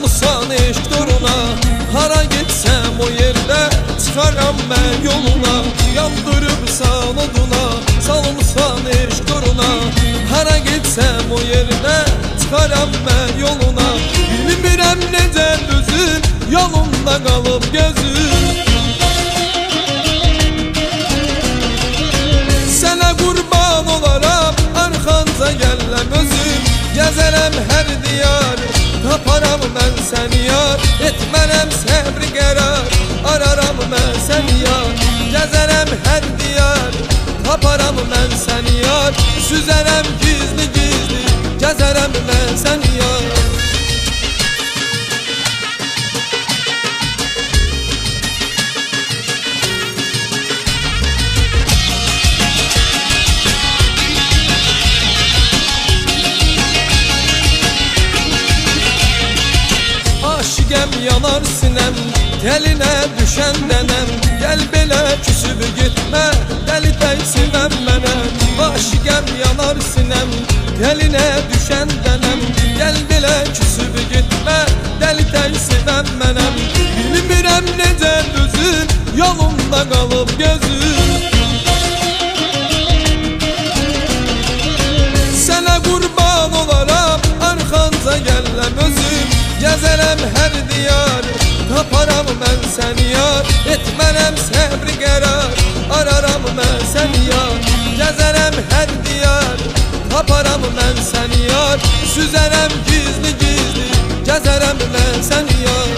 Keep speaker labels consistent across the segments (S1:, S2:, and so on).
S1: Salmışsan eşk doruna, hara gitsem o yerde çıkaram ben yoluna. Yandırıbsan oduna, salmışsan eşk doruna, hara gitsem o yerde çıkaram ben yoluna. Bilmirəm necə düzün, yolunda qalıb gözün. Sənə qurban olaram, arxanca gəlləm özüm. Gəzərəm hər diyar, taparam mən səni yar. Etmərəm səbri qərar, araram mən səni yar. Gəzərəm hər diyar, taparam mən səni yar. Süzərəm gizli gizli, gəzərəm mən səni yar. Aşıqəm yanar sinəm, telinə düşən dənəm. Gəl belə küsüb gitmə, dəli tək sevəm mənəm. Aşıqəm yanar sinəm, telinə düşən dənəm. Gəl belə küsüb gitmə, dəli tək sevəm mənəm. Bilmirəm necə düzün, yolunda qalıb gözün. Sənə qurban olaram, arxanca gəlləm özüm. Gəzərəm hər diyar, taparam mən səni yar. Etmərəm səbri qərar, araram mən səni yar. Gəzərəm hər diyar, taparam mən səni yar. Süzərəm gizli gizli, gəzərəm mən səni yar.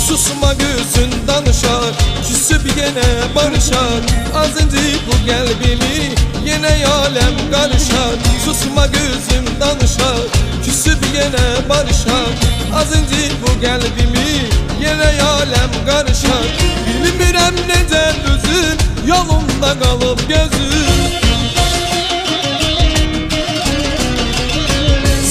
S1: Susma gözün danışar, küsüb yenə barışar. Azıncı bu qəlbimi yenə aləm qarışar. Susma gözüm danışar, küsüb yenə barışar. Azıncı bu qəlbimi yenə aləm qarışar. Bilmirəm necə düzün, yolunda qalıb gözün.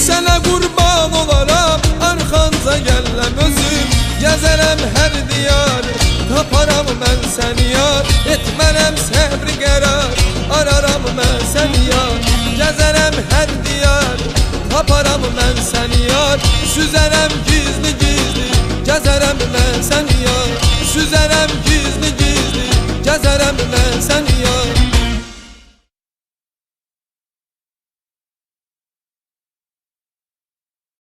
S1: Sənə qurban olaram, arxanca gəlləm özüm. Gəzərəm hər diyar, taparam mən səni yar. Etmərəm səbri qərar, araram mən səni yar. Gəzərəm hər diyar, taparam mən səni yar. Süzərəm gizli gizli, gəzərəm mən səni yar. Süzərəm gizli gizli, gəzərəm mən səni yar.